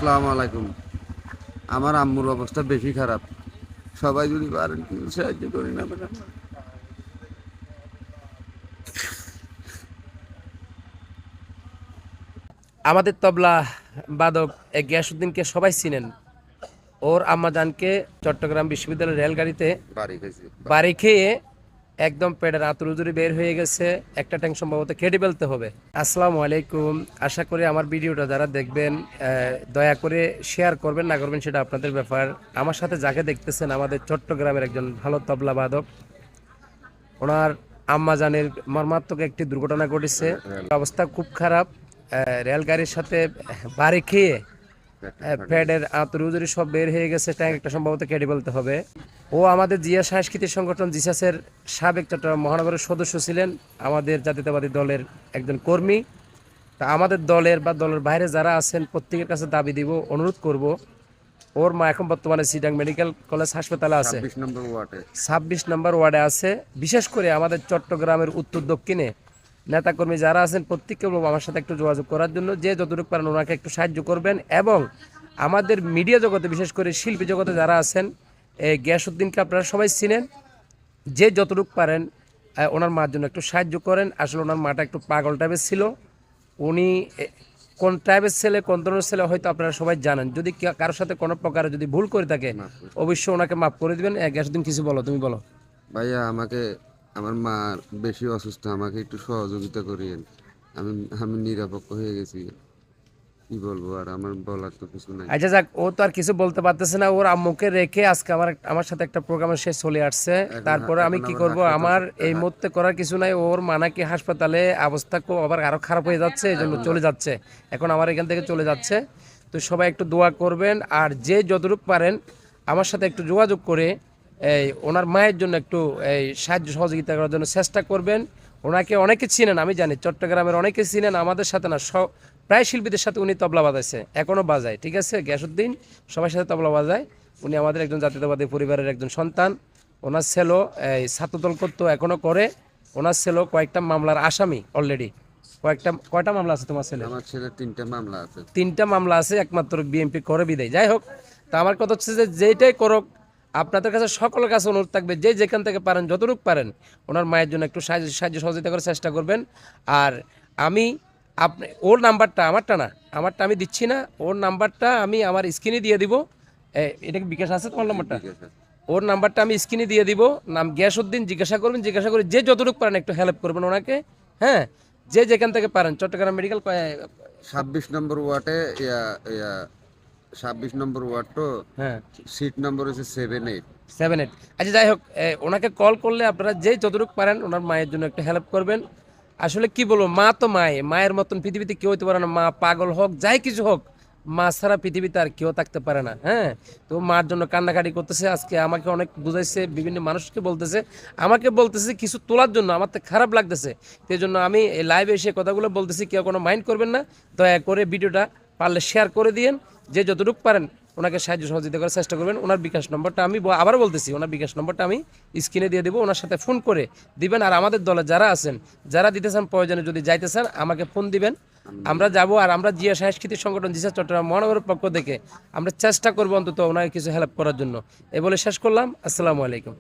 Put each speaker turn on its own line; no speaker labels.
আসসালামু আলাইকুম। আমার আম্মুর অবস্থা বেশি খারাপ। সবাই যদি পারেন কিছু সাহায্য করি না ম্যাডাম।
আমাদের তবলা বাদক গিয়াসউদ্দিনকে সবাই চিনেন। ওর আম্মাজানকে চট্টগ্রাম বিশ্ববিদ্যালয়ের রেলগাড়িতে
বাড়ি গেছি।
বাড়ি খেয়ে একদম পেটের আঁতুড়ুজুরি বের হয়ে গেছে। একটা ট্যাঙ্ক সম্ভবত কেটে ফেলতে হবে। আসসালামু আলাইকুম। আশা করি আমার ভিডিওটা যারা দেখবেন দয়া করে শেয়ার করবেন না করবেন সেটা আপনাদের ব্যাপার। আমার সাথে যাকে দেখতেছেন আমাদের চট্টগ্রামের একজন ভালো তবলা বাদক। ওনার আম্মাজানের মর্মান্তিক একটি দুর্ঘটনা ঘটেছে। অবস্থা খুব খারাপ। রেলগাড়ির সাথে বাড়ি খেয়ে প্যাডের আঁতরুজুরি সব বের হয়ে গেছে। ট্যাঙ্ক একটা সম্ভবত কেটে বলতে হবে। ও আমাদের জিয়া সাংস্কৃতিক সংগঠন জিসাসের সাবেক চট্টগ্রাম মহানগরের সদস্য ছিলেন, আমাদের জাতীয়তাবাদী দলের একজন কর্মী। তা আমাদের দলের বা দলের বাইরে যারা আছেন প্রত্যেকের কাছে দাবি দিব, অনুরোধ করব। ওর মা এখন বর্তমানে সিটাং মেডিকেল কলেজ হাসপাতালে আছে, 26 নম্বর ওয়ার্ডে আছে। বিশেষ করে আমাদের চট্টগ্রামের উত্তর দক্ষিণে নেতাকর্মী যারা আছেন প্রত্যেককে বলবো আমার সাথে একটু যোগাযোগ করার জন্য। যে যতটুকু পারেন ওনাকে একটু সাহায্য করবেন। এবং আমাদের মিডিয়া জগতে বিশেষ করে শিল্পী জগতে যারা আছেন, গিয়াসউদ্দিনকে আপনারা সবাই চিনেন। যে যতটুকু পারেন ওনার মার জন্য একটু সাহায্য করেন। আসলে ওনার মাটা একটু পাগল টাইপের ছিল। উনি কোন টাইপের ছেলে, কোন ধরনের ছেলে হয়তো আপনারা সবাই জানেন। যদি কারোর সাথে কোনো প্রকারে যদি ভুল করে থাকে অবশ্যই ওনাকে মাফ করে দিবেন। গিয়াসউদ্দিন কিছু বলো, তুমি বলো।
ভাইয়া আমাকে, আমার মা বেশি অসুস্থ, আমাকে একটু সহযোগিতা করিয়েন। আমি আমি নিরপেক্ষ হয়ে গেছি। কি বলবো আর, আমার বলার তো কিছু নাই।
আচ্ছা যাক, ও তো আর কিছু বলতে পারতেছে না। ওর আম্মুকে রেখে আজকে আমার সাথে একটা প্রোগ্রামে সে চলে আসছে। তারপরে আমি কি করব, আমার এই মুহূর্তে করার কিছু নাই। ওর মা নাকি হাসপাতালে, অবস্থা খুব আবার আরো খারাপ হয়ে যাচ্ছে, এই জন্য চলে যাচ্ছে। এখন আমার এখান থেকে চলে যাচ্ছে। তো সবাই একটু দোয়া করবেন। আর যে যতটুকু পারেন আমার সাথে একটু যোগাযোগ করে এই ওনার মায়ের জন্য একটু এই সাহায্য সহযোগিতা করার জন্য চেষ্টা করবেন। ওনাকে অনেকে চিনেন, আমি জানি চট্টগ্রামের অনেকে চিনেন, আমাদের সাথে না প্রায় শিল্পীদের সাথে উনি তবলা বাজাইছে, এখনও বাজায়। ঠিক আছে, গিয়াসউদ্দিন সবার সাথে তবলা বাজায়। উনি আমাদের একজন জাতীয়তাবাদী পরিবারের একজন সন্তান। ওনার ছেলে এই ছাত্রদল করতো, এখনও করে। ওনার ছেলে কয়েকটা মামলার আসামি অলরেডি। কয়টা মামলা আছে তোমার ছেলে?
আমার ছেলের 3টা মামলা আছে।
3টা মামলা আছে, একমাত্র বিএমপি করে বিদায়। যাই হোক, তা আমার কথা হচ্ছে যে যেইটাই করুক আপনাদের কাছে সকলের কাছে অনুরোধ থাকবে, যে যেখান থেকে পারেন যতটুকু পারেন ওনার মায়ের জন্য একটু সাহায্য সহযোগিতা করার চেষ্টা করবেন। আর আমি আপনি ওর নাম্বারটা, আমারটা আমি দিচ্ছি না, ওর নাম্বারটা আমি আমার স্ক্রিনে দিয়ে দিব। এটা কি বিকাশ আছে তোমার নাম্বারটা? ওর নাম্বারটা আমি স্ক্রিনে দিয়ে দিব। নাম গিয়াসউদ্দিন। জিজ্ঞাসা করবেন, জিজ্ঞাসা করে যে যতটুকু পারেন একটু হেল্প করবেন ওনাকে। হ্যাঁ, যে যেখান থেকে পারেন। চট্টগ্রাম মেডিকেল
26 নম্বর ওয়ার্ডে 26 নম্বর ওয়ার্ড তো।
হ্যাঁ,
সিট নম্বর হচ্ছে 7-8।
7-8। আচ্ছা যাই হোক, ওনাকে কল করলে আপনারা যেই যতটুকু পারেন ওনার মায়ের জন্য একটু হেল্প করবেন। আসলে কি বলবো, মা তো মায়ের মতন পৃথিবীতে কেউ হতে পারে না। মা পাগল হোক, যাই কিছু হোক, মা ছাড়া পৃথিবীতে আর কেউ থাকতে পারে না। হ্যাঁ, তো মার জন্য কান্নাকাটি করতেছে। আজকে আমাকে অনেক বুঝাইছে, বিভিন্ন মানুষকে বলতেছে, আমাকে বলতেছে কিছু তোলার জন্য। আমার তো খারাপ লাগতেছে, সেই জন্য আমি লাইভে এসে কথাগুলো বলতেছি। কেউ কোনো মাইন্ড করবেন না, দয়া করে ভিডিওটা পারলে শেয়ার করে দিয়েন। যে যতটুকু পারেন ওনাকে সাহায্য সহযোগিতা করার চেষ্টা করবেন। ওনার বিকাশ নম্বরটা আমি আবারও বলতেছি, ওনার বিকাশ নম্বরটা আমি স্ক্রিনে দিয়ে দেবো। ওনার সাথে ফোন করে দিবেন। আর আমাদের দলে যারা আছেন, যারা দিতে চান, প্রয়োজনে যদি যাইতে চান আমাকে ফোন দিবেন, আমরা যাব। আর আমরা জিয়া সাংস্কৃতিক সংগঠন জিসা চট্টগ্রাম মহানগরের পক্ষ থেকে আমরা চেষ্টা করবো অন্তত ওনাকে কিছু হেল্প করার জন্য। এই বলে শেষ করলাম। আসসালামু আলাইকুম।